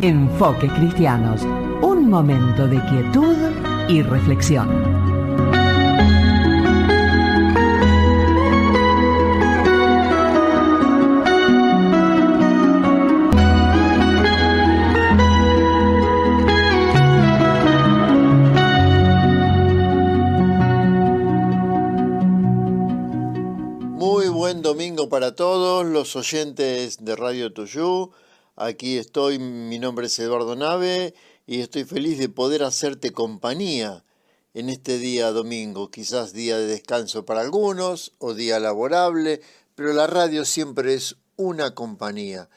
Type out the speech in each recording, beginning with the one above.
Enfoques Cristianos, un momento de quietud y reflexión. Muy buen domingo para todos los oyentes de Radio Tuyú. Aquí estoy, mi nombre es Eduardo Nave y estoy feliz de poder hacerte compañía en este día domingo, quizás día de descanso para algunos o día laborable, pero la radio siempre es una compañía.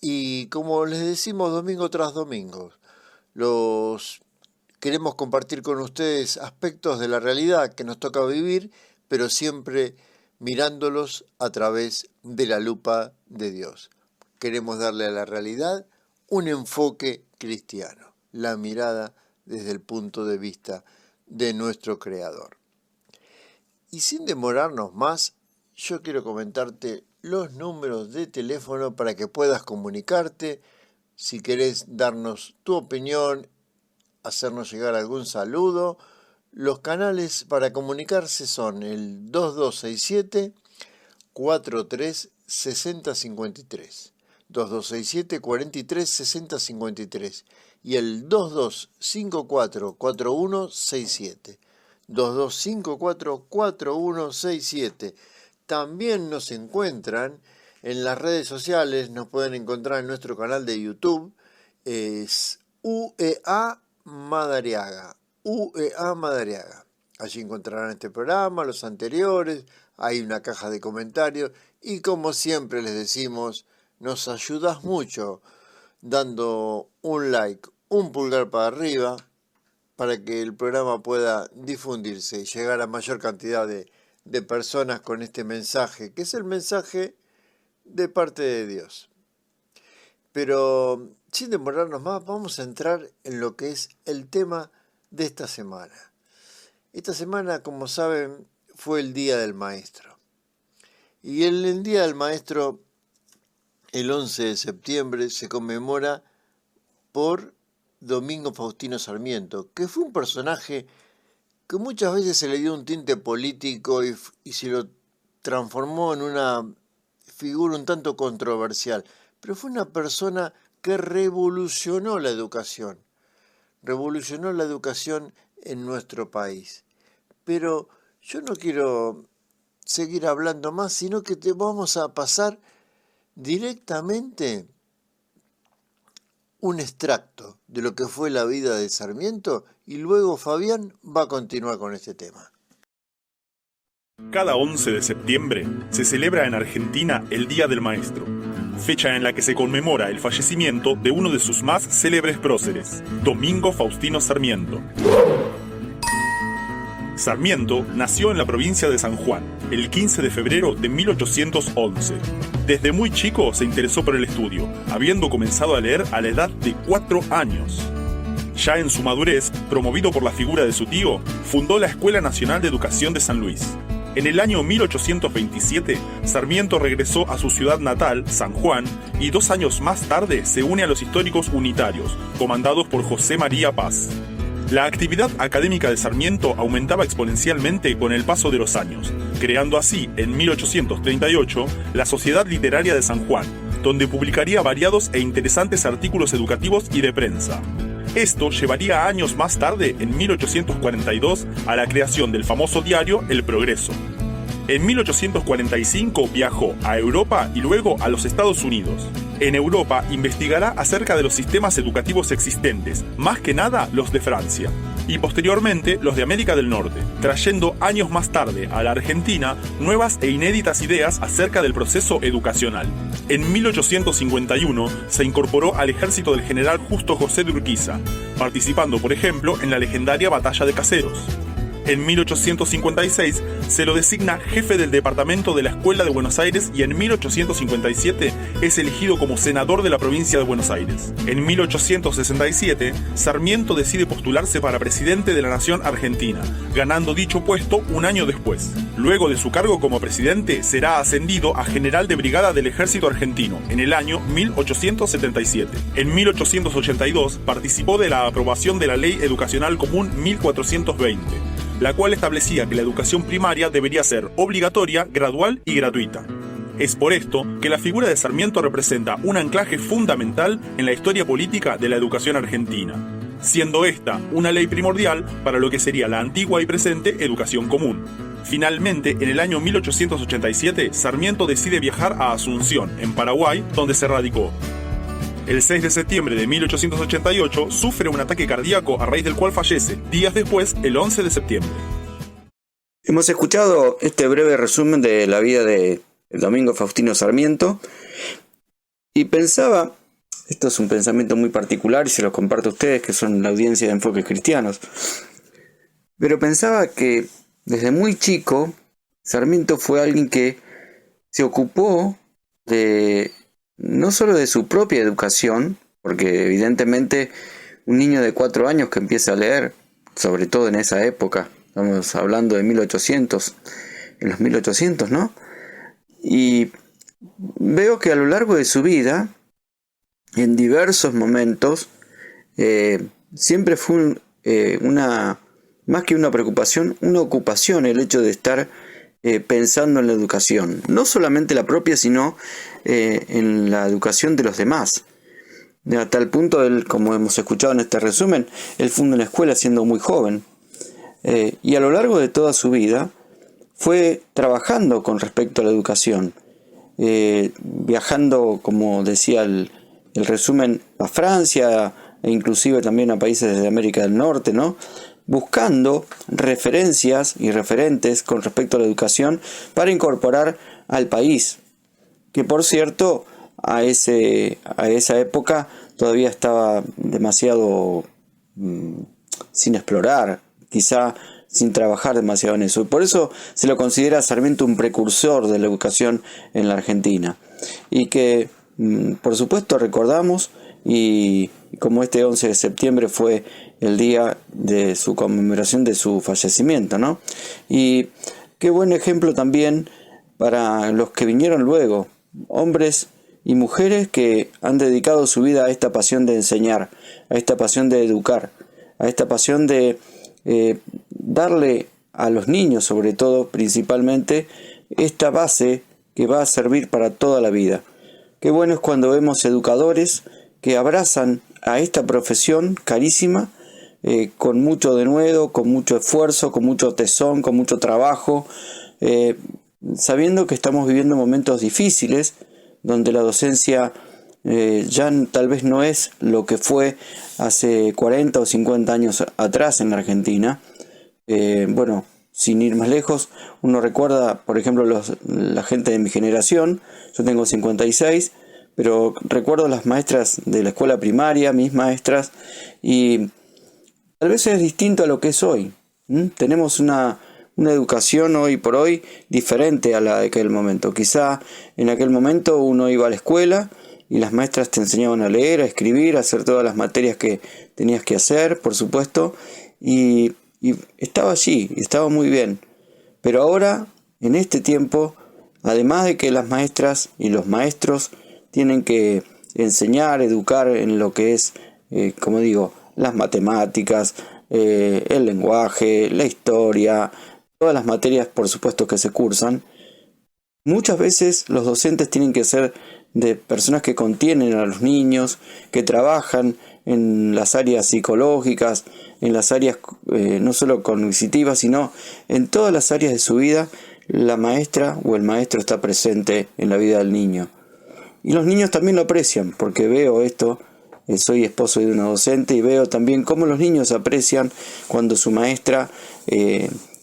Y como les decimos domingo tras domingo, queremos compartir con ustedes aspectos de la realidad que nos toca vivir, pero siempre mirándolos a través de la lupa de Dios. Queremos darle a la realidad un enfoque cristiano, la mirada desde el punto de vista de nuestro Creador. Y sin demorarnos más, yo quiero comentarte los números de teléfono para que puedas comunicarte. Si querés darnos tu opinión, hacernos llegar algún saludo, los canales para comunicarse son el 2267-436053, 2267-436053 y el 2254-4167, 2254-4167. También nos encuentran en las redes sociales, nos pueden encontrar en nuestro canal de YouTube, es UEA Madariaga. UEA Madariaga. Allí encontrarán este programa, los anteriores, hay una caja de comentarios y como siempre les decimos, nos ayudas mucho dando un like, un pulgar para arriba para que el programa pueda difundirse y llegar a mayor cantidad de personas con este mensaje, que es el mensaje de parte de Dios. Pero sin demorarnos más, vamos a entrar en lo que es el tema de esta semana. Esta semana, como saben, fue el Día del Maestro. Y el Día del Maestro, el 11 de septiembre, se conmemora por Domingo Faustino Sarmiento, que fue un personaje que muchas veces se le dio un tinte político y se lo transformó en una figura un tanto controversial. Pero fue una persona que revolucionó la educación en nuestro país. Pero yo no quiero seguir hablando más, sino que te vamos a pasar directamente un extracto de lo que fue la vida de Sarmiento y luego Fabián va a continuar con este tema. Cada 11 de septiembre se celebra en Argentina el Día del Maestro, fecha en la que se conmemora el fallecimiento de uno de sus más célebres próceres, Domingo Faustino Sarmiento. Sarmiento nació en la provincia de San Juan, el 15 de febrero de 1811. Desde muy chico se interesó por el estudio, habiendo comenzado a leer a la edad de 4 años. Ya en su madurez, promovido por la figura de su tío, fundó la Escuela Nacional de Educación de San Luis. En el año 1827, Sarmiento regresó a su ciudad natal, San Juan, y 2 años más tarde se une a los históricos unitarios, comandados por José María Paz. La actividad académica de Sarmiento aumentaba exponencialmente con el paso de los años, creando así, en 1838, la Sociedad Literaria de San Juan, donde publicaría variados e interesantes artículos educativos y de prensa. Esto llevaría años más tarde, en 1842, a la creación del famoso diario El Progreso. En 1845 viajó a Europa y luego a los Estados Unidos. En Europa investigará acerca de los sistemas educativos existentes, más que nada los de Francia, y posteriormente los de América del Norte, trayendo años más tarde a la Argentina nuevas e inéditas ideas acerca del proceso educacional. En 1851 se incorporó al ejército del general Justo José de Urquiza, participando, por ejemplo, en la legendaria Batalla de Caseros. En 1856 se lo designa jefe del departamento de la Escuela de Buenos Aires y en 1857 es elegido como senador de la provincia de Buenos Aires. En 1867, Sarmiento decide postularse para presidente de la Nación Argentina, ganando dicho puesto un año después. Luego de su cargo como presidente, será ascendido a general de brigada del Ejército Argentino en el año 1877. En 1882 participó de la aprobación de la Ley Educacional Común 1420, la cual establecía que la educación primaria debería ser obligatoria, gradual y gratuita. Es por esto que la figura de Sarmiento representa un anclaje fundamental en la historia política de la educación argentina, siendo esta una ley primordial para lo que sería la antigua y presente educación común. Finalmente, en el año 1887, Sarmiento decide viajar a Asunción, en Paraguay, donde se radicó. El 6 de septiembre de 1888 sufre un ataque cardíaco a raíz del cual fallece, días después, el 11 de septiembre. Hemos escuchado este breve resumen de la vida de Domingo Faustino Sarmiento y pensaba, esto es un pensamiento muy particular y se lo comparto a ustedes que son la audiencia de Enfoques Cristianos, pero pensaba que desde muy chico Sarmiento fue alguien que se ocupó de no solo de su propia educación, porque evidentemente un niño de 4 años que empieza a leer, sobre todo en esa época, estamos hablando de 1800, en los 1800, ¿no? Y veo que a lo largo de su vida, en diversos momentos, siempre fue más que una preocupación, una ocupación el hecho de estar pensando en la educación, no solamente la propia, sino en la educación de los demás. A tal punto, él, como hemos escuchado en este resumen, él funda una escuela siendo muy joven, y a lo largo de toda su vida fue trabajando con respecto a la educación, viajando, como decía el resumen, a Francia e inclusive también a países de América del Norte, ¿no? Buscando referencias y referentes con respecto a la educación para incorporar al país, que por cierto a esa época todavía estaba demasiado sin explorar, quizá sin trabajar demasiado en eso, y por eso se lo considera Sarmiento un precursor de la educación en la Argentina, y que por supuesto recordamos, y como este 11 de septiembre fue el día de su conmemoración de su fallecimiento, ¿no? Y qué buen ejemplo también para los que vinieron luego, hombres y mujeres que han dedicado su vida a esta pasión de enseñar, a esta pasión de educar, a esta pasión de darle a los niños, sobre todo, principalmente, esta base que va a servir para toda la vida. Qué bueno es cuando vemos educadores que abrazan a esta profesión carísima, con mucho denuedo, con mucho esfuerzo, con mucho tesón, con mucho trabajo, sabiendo que estamos viviendo momentos difíciles, donde la docencia ya tal vez no es lo que fue hace 40 o 50 años atrás en la Argentina. Bueno, sin ir más lejos, uno recuerda, por ejemplo, la gente de mi generación, yo tengo 56, pero recuerdo las maestras de la escuela primaria, mis maestras, y tal vez es distinto a lo que es hoy. Tenemos una educación hoy por hoy diferente a la de aquel momento. Quizá en aquel momento uno iba a la escuela y las maestras te enseñaban a leer, a escribir, a hacer todas las materias que tenías que hacer, por supuesto, y estaba allí, estaba muy bien. Pero ahora, en este tiempo, además de que las maestras y los maestros tienen que enseñar, educar en lo que es, como digo, las matemáticas, el lenguaje, la historia, todas las materias, por supuesto, que se cursan, muchas veces los docentes tienen que ser de personas que contienen a los niños, que trabajan en las áreas psicológicas, en las áreas no solo cognitivas, sino en todas las áreas de su vida. La maestra o el maestro está presente en la vida del niño. Y los niños también lo aprecian, porque veo esto, soy esposo de una docente y veo también cómo los niños aprecian cuando su maestra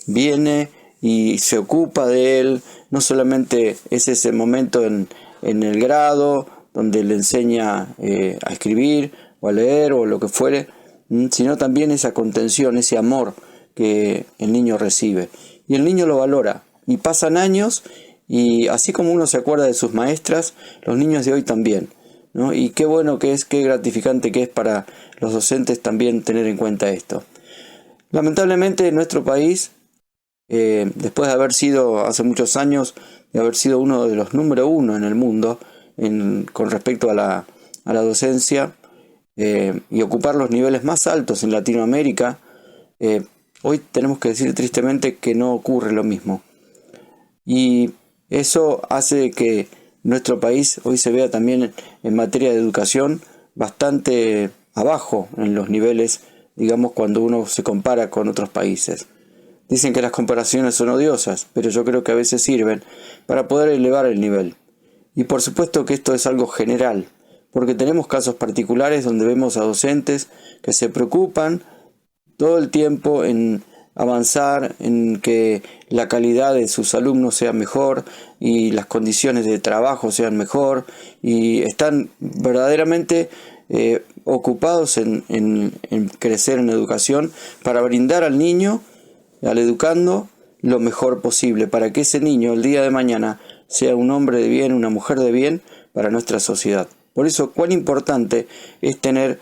viene y se ocupa de él. No solamente es ese momento en el grado donde le enseña a escribir o a leer o lo que fuere, sino también esa contención, ese amor que el niño recibe. Y el niño lo valora. Y pasan años y así como uno se acuerda de sus maestras, los niños de hoy también, ¿no? Y qué bueno que es, qué gratificante que es para los docentes también tener en cuenta esto. Lamentablemente en nuestro país, después de haber sido hace muchos años, de haber sido uno de los número uno en el mundo con respecto a la docencia y ocupar los niveles más altos en Latinoamérica, hoy tenemos que decir tristemente que no ocurre lo mismo. Y eso hace que nuestro país hoy se vea también en materia de educación bastante abajo en los niveles, digamos, cuando uno se compara con otros países. Dicen que las comparaciones son odiosas, pero yo creo que a veces sirven para poder elevar el nivel. Y por supuesto que esto es algo general, porque tenemos casos particulares donde vemos a docentes que se preocupan todo el tiempo en avanzar, en que la calidad de sus alumnos sea mejor y las condiciones de trabajo sean mejor, y están verdaderamente ocupados en crecer en educación para brindar al niño, al educando, lo mejor posible, para que ese niño el día de mañana sea un hombre de bien, una mujer de bien para nuestra sociedad. Por eso, cuán importante es tener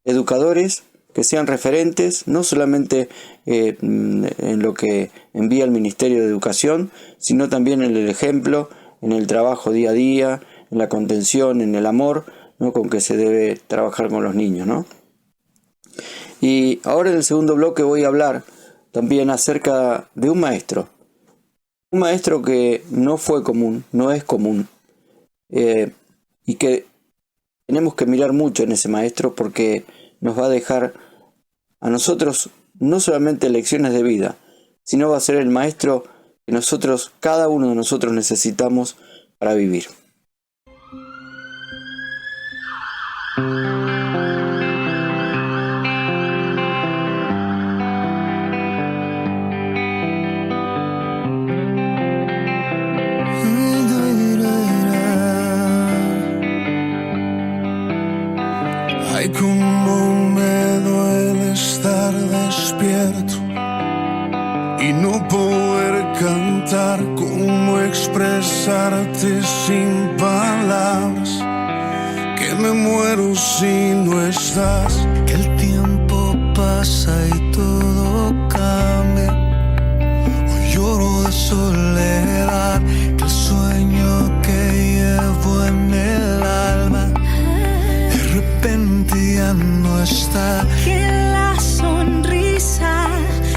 educadores que sean referentes, no solamente en lo que envía el Ministerio de Educación, sino también en el ejemplo, en el trabajo día a día, en la contención, en el amor, ¿no?, con que se debe trabajar con los niños, ¿no? Y ahora en el segundo bloque voy a hablar también acerca de un maestro que no fue común, no es común, y que tenemos que mirar mucho en ese maestro, porque nos va a dejar a nosotros no solamente lecciones de vida, sino va a ser el maestro que nosotros, cada uno de nosotros, necesitamos para vivir. Ay, cómo me duele estar despierto y no poder cantar, cómo expresarte sin palabras, que me muero si no estás, que el tiempo pasa y todo cambia. Hoy lloro de soledad, que el sueño que llevo en el alma de repente ya no está, que la sonrisa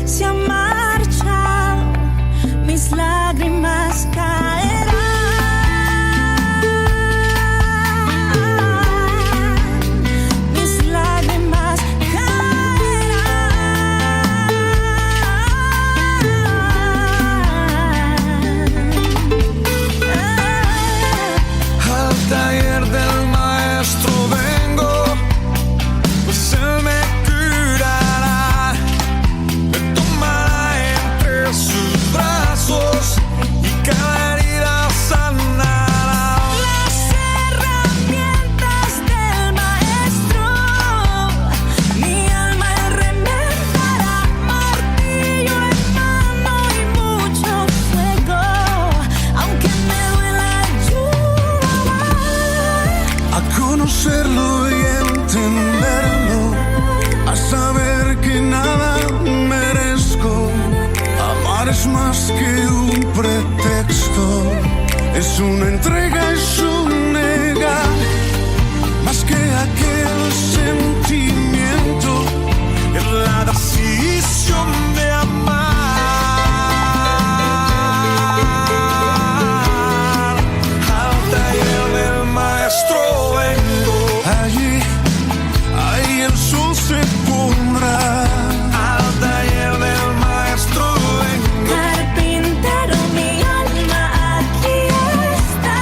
se ha marchado, mis lágrimas caerán, mis lágrimas caerán. Al taller del maestro vengo, pues él me curará, me tomará entre sus brazos y cada herida sanará. Las herramientas del maestro, mi alma él remendará, martillo en mano y mucho fuego, aunque me duela ayudará A conocerlo y entenderlo, a saber que nada merezco. Amar es más que un pretexto, es una entrega, es un negar, más que aquel sentimiento, es la decisión de amar. Al taller del maestro vengo, allí el sol se pondrá. Al taller del maestro vengo, carpintero, mi alma aquí está.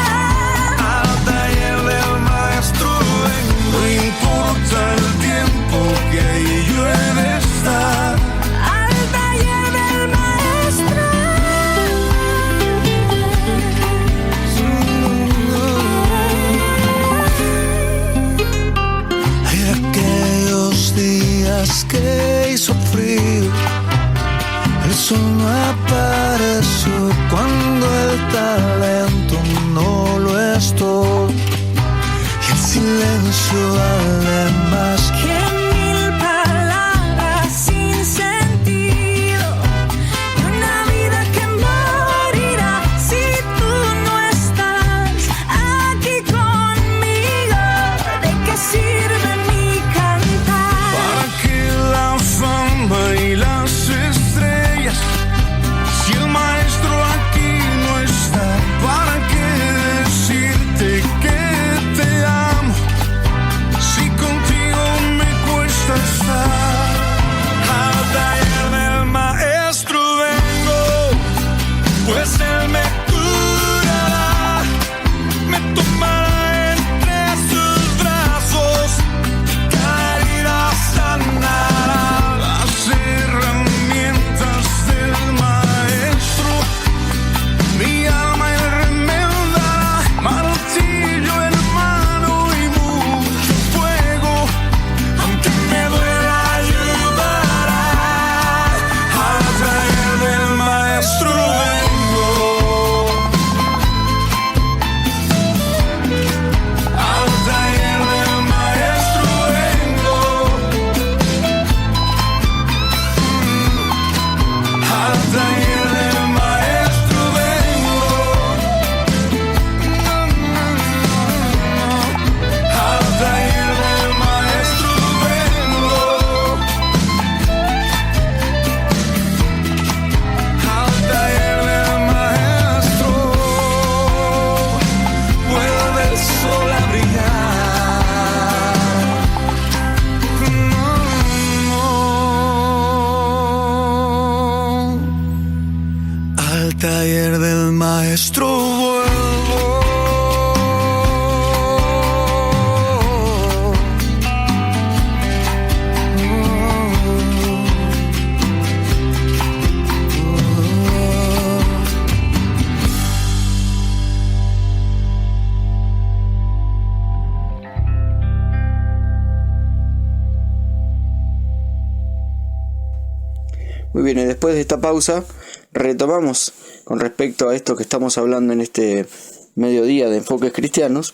Muy bien, y después de esta pausa retomamos con respecto a esto que estamos hablando en este mediodía de Enfoques Cristianos,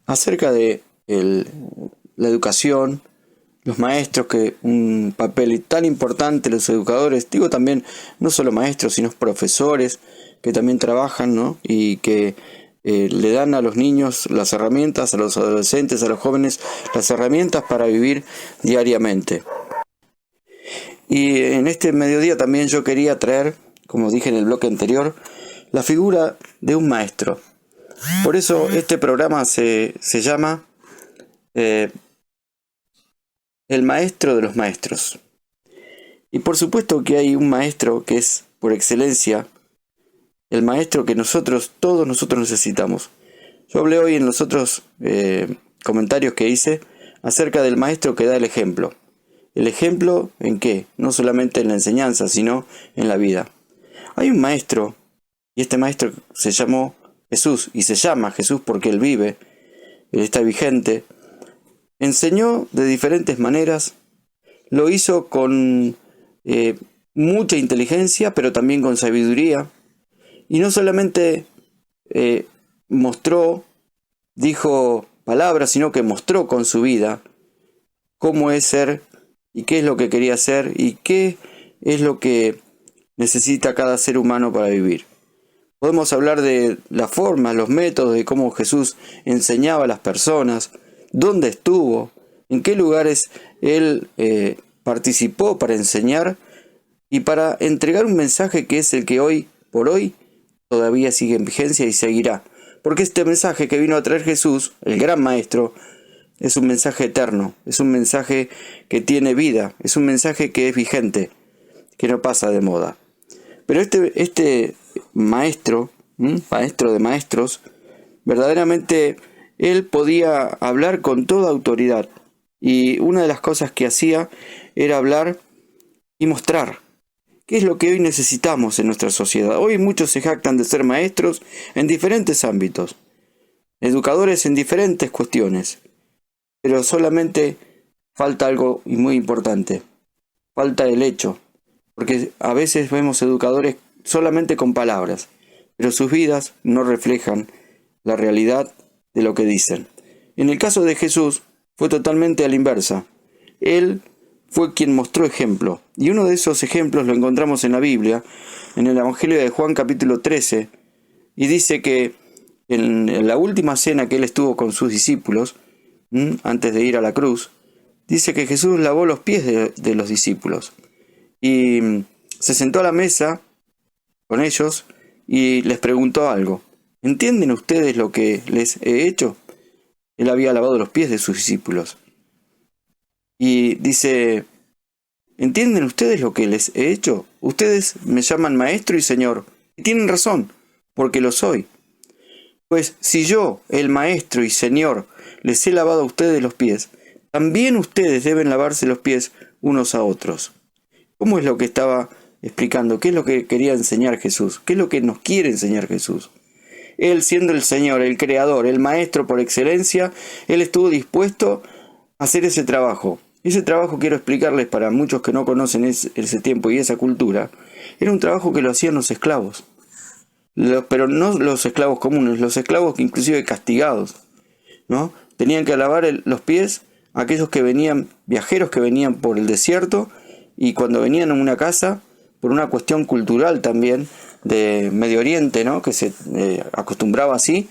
acerca de la educación, los maestros, que un papel tan importante, los educadores, digo también no solo maestros, sino profesores que también trabajan, ¿no? Y que le dan a los niños las herramientas, a los adolescentes, a los jóvenes, las herramientas para vivir diariamente. Y en este mediodía también yo quería traer, como dije en el bloque anterior, la figura de un maestro. Por eso este programa se llama El Maestro de los Maestros. Y por supuesto que hay un maestro que es, por excelencia, el maestro que todos nosotros necesitamos. Yo hablé hoy en los otros comentarios que hice acerca del maestro que da el ejemplo. ¿El ejemplo en qué? No solamente en la enseñanza, sino en la vida. Hay un maestro, y este maestro se llamó Jesús, y se llama Jesús porque Él vive, Él está vigente. Enseñó de diferentes maneras, lo hizo con mucha inteligencia, pero también con sabiduría. Y no solamente dijo palabras, sino que mostró con su vida cómo es ser y qué es lo que quería ser y qué es lo que necesita cada ser humano para vivir. Podemos hablar de la forma, los métodos, de cómo Jesús enseñaba a las personas, dónde estuvo, en qué lugares Él participó para enseñar y para entregar un mensaje que es el que hoy por hoy todavía sigue en vigencia y seguirá. Porque este mensaje que vino a traer Jesús, el gran maestro, es un mensaje eterno, es un mensaje que tiene vida, es un mensaje que es vigente, que no pasa de moda. Pero este maestro, maestro de maestros, verdaderamente él podía hablar con toda autoridad. Y una de las cosas que hacía era hablar y mostrar. ¿Qué es lo que hoy necesitamos en nuestra sociedad? Hoy muchos se jactan de ser maestros en diferentes ámbitos, educadores en diferentes cuestiones, pero solamente falta algo muy importante, falta el hecho, porque a veces vemos educadores solamente con palabras, pero sus vidas no reflejan la realidad de lo que dicen. En el caso de Jesús fue totalmente a la inversa. Él fue quien mostró ejemplo. Y uno de esos ejemplos lo encontramos en la Biblia, en el Evangelio de Juan capítulo 13, y dice que en la última cena que él estuvo con sus discípulos, antes de ir a la cruz, dice que Jesús lavó los pies de los discípulos. Y se sentó a la mesa con ellos y les preguntó algo. ¿Entienden ustedes lo que les he hecho? Él había lavado los pies de sus discípulos. Y dice, ¿entienden ustedes lo que les he hecho? Ustedes me llaman maestro y señor, y tienen razón, porque lo soy. Pues si yo, el maestro y señor, les he lavado a ustedes los pies, también ustedes deben lavarse los pies unos a otros. ¿Cómo es lo que estaba explicando? ¿Qué es lo que quería enseñar Jesús? ¿Qué es lo que nos quiere enseñar Jesús? Él, siendo el Señor, el Creador, el Maestro por excelencia, Él estuvo dispuesto a hacer ese trabajo. Ese trabajo, quiero explicarles para muchos que no conocen ese tiempo y esa cultura, era un trabajo que lo hacían los esclavos. Pero no los esclavos comunes, los esclavos que inclusive castigados, ¿no? Tenían que lavar los pies a aquellos que venían, viajeros que venían por el desierto, y cuando venían a una casa, por una cuestión cultural también, de Medio Oriente, ¿no? Que se acostumbraba así,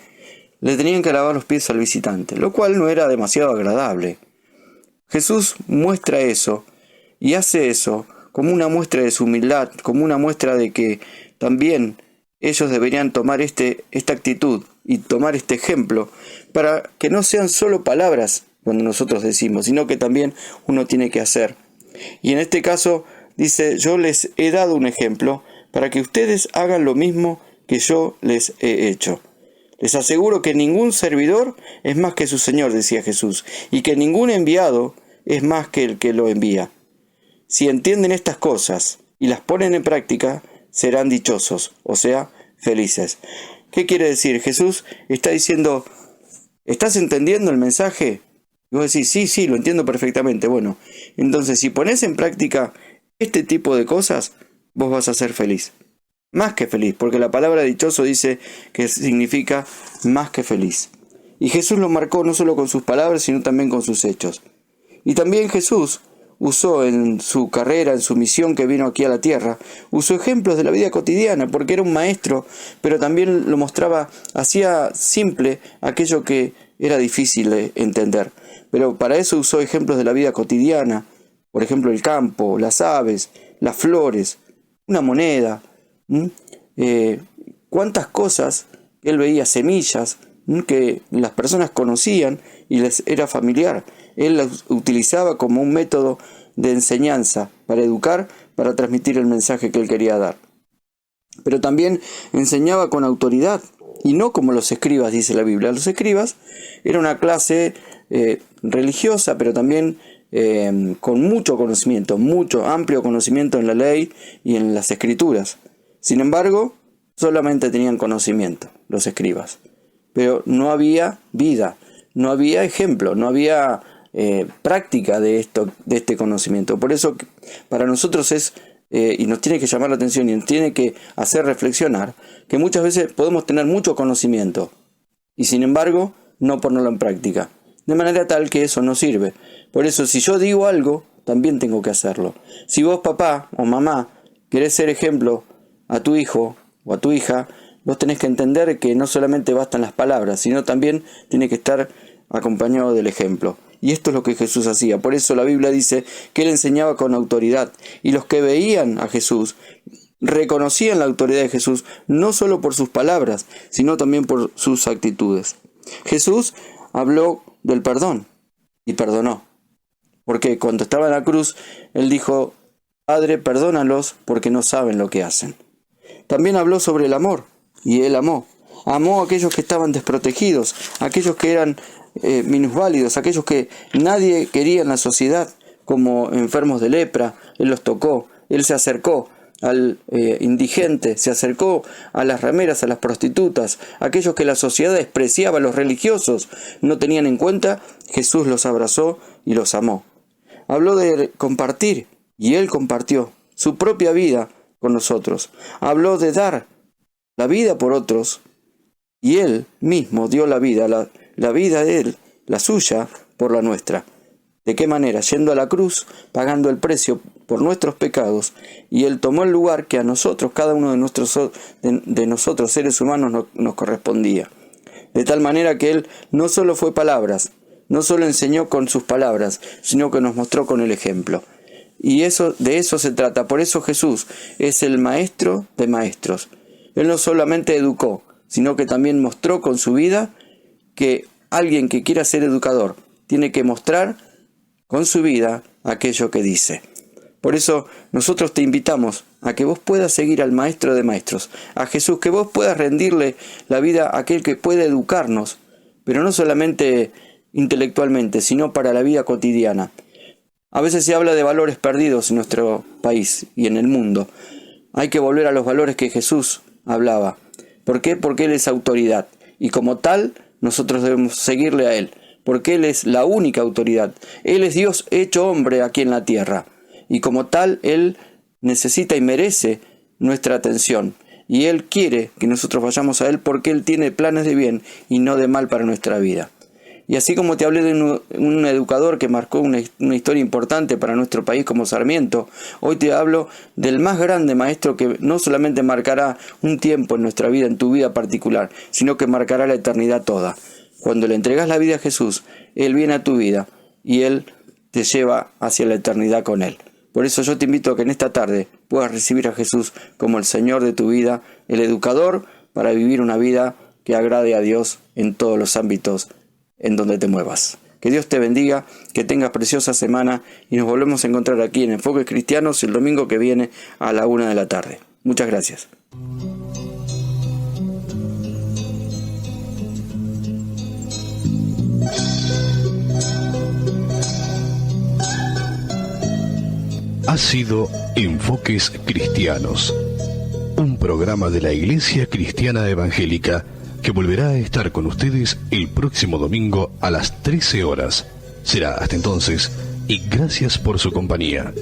le tenían que lavar los pies al visitante, lo cual no era demasiado agradable. Jesús muestra eso y hace eso como una muestra de su humildad, como una muestra de que también ellos deberían tomar esta actitud y tomar este ejemplo para que no sean solo palabras cuando nosotros decimos, sino que también uno tiene que hacer. Y en este caso dice, yo les he dado un ejemplo para que ustedes hagan lo mismo que yo les he hecho. Les aseguro que ningún servidor es más que su Señor, decía Jesús, y que ningún enviado es más que el que lo envía. Si entienden estas cosas y las ponen en práctica, serán dichosos, o sea, felices. ¿Qué quiere decir? Jesús está diciendo, ¿estás entendiendo el mensaje? Y vos decís, sí, lo entiendo perfectamente. Bueno, entonces si pones en práctica este tipo de cosas, vos vas a ser feliz. Más que feliz, porque la palabra dichoso dice que significa más que feliz. Y Jesús lo marcó no solo con sus palabras, sino también con sus hechos. Y también Jesús usó en su carrera, en su misión que vino aquí a la tierra, usó ejemplos de la vida cotidiana, porque era un maestro, pero también lo mostraba, hacía simple aquello que era difícil de entender. Pero para eso usó ejemplos de la vida cotidiana, por ejemplo el campo, las aves, las flores, una moneda, cuántas cosas él veía, semillas, que las personas conocían y les era familiar. Él las utilizaba como un método de enseñanza para educar, para transmitir el mensaje que él quería dar. Pero también enseñaba con autoridad, y no como los escribas, dice la Biblia. Los escribas era una clase religiosa, pero también con mucho conocimiento, mucho amplio conocimiento en la ley y en las escrituras. Sin embargo, solamente tenían conocimiento los escribas, pero no había vida, no había ejemplo, no había práctica de este conocimiento. Por eso para nosotros es y nos tiene que llamar la atención y nos tiene que hacer reflexionar que muchas veces podemos tener mucho conocimiento y sin embargo no ponerlo en práctica, de manera tal que eso no sirve. Por eso, si yo digo algo, también tengo que hacerlo. Si vos, papá o mamá, querés ser ejemplo a tu hijo o a tu hija, vos tenés que entender que no solamente bastan las palabras, sino también tiene que estar acompañado del ejemplo. Y esto es lo que Jesús hacía. Por eso la Biblia dice que él enseñaba con autoridad. Y los que veían a Jesús reconocían la autoridad de Jesús, no solo por sus palabras, sino también por sus actitudes. Jesús habló del perdón y perdonó. Porque cuando estaba en la cruz, él dijo: Padre, perdónalos porque no saben lo que hacen. También habló sobre el amor, y él amó. Amó a aquellos que estaban desprotegidos, a aquellos que eran minusválidos, a aquellos que nadie quería en la sociedad, como enfermos de lepra. Él los tocó, él se acercó al indigente, se acercó a las rameras, a las prostitutas, a aquellos que la sociedad despreciaba, a los religiosos, no tenían en cuenta. Jesús los abrazó y los amó. Habló de compartir, y él compartió su propia vida con nosotros. Habló de dar la vida por otros, y él mismo dio la vida, la vida de él, la suya, por la nuestra. ¿De qué manera? Yendo a la cruz, pagando el precio por nuestros pecados, y él tomó el lugar que a nosotros, cada uno de nosotros seres humanos nos correspondía. De tal manera que él no solo fue palabras, no solo enseñó con sus palabras, sino que nos mostró con el ejemplo. Y de eso se trata. Por eso Jesús es el maestro de maestros. Él no solamente educó, sino que también mostró con su vida que alguien que quiera ser educador tiene que mostrar con su vida aquello que dice. Por eso nosotros te invitamos a que vos puedas seguir al Maestro de Maestros, a Jesús, que vos puedas rendirle la vida a aquel que puede educarnos, pero no solamente intelectualmente, sino para la vida cotidiana. A veces se habla de valores perdidos en nuestro país y en el mundo. Hay que volver a los valores que Jesús hablaba. ¿Por qué? Porque Él es autoridad, y como tal nosotros debemos seguirle a Él, porque Él es la única autoridad. Él es Dios hecho hombre aquí en la tierra, y como tal Él necesita y merece nuestra atención, y Él quiere que nosotros vayamos a Él porque Él tiene planes de bien y no de mal para nuestra vida. Y así como te hablé de un educador que marcó una historia importante para nuestro país como Sarmiento, hoy te hablo del más grande maestro que no solamente marcará un tiempo en nuestra vida, en tu vida particular, sino que marcará la eternidad toda. Cuando le entregas la vida a Jesús, Él viene a tu vida y Él te lleva hacia la eternidad con Él. Por eso yo te invito a que en esta tarde puedas recibir a Jesús como el Señor de tu vida, el educador, para vivir una vida que agrade a Dios en todos los ámbitos en donde te muevas. Que Dios te bendiga, que tengas preciosa semana y nos volvemos a encontrar aquí en Enfoques Cristianos el domingo que viene a la 1 de la tarde. Muchas gracias. Ha sido Enfoques Cristianos, un programa de la Iglesia Cristiana Evangélica que volverá a estar con ustedes el próximo domingo a las 13 horas. Será hasta entonces, y gracias por su compañía.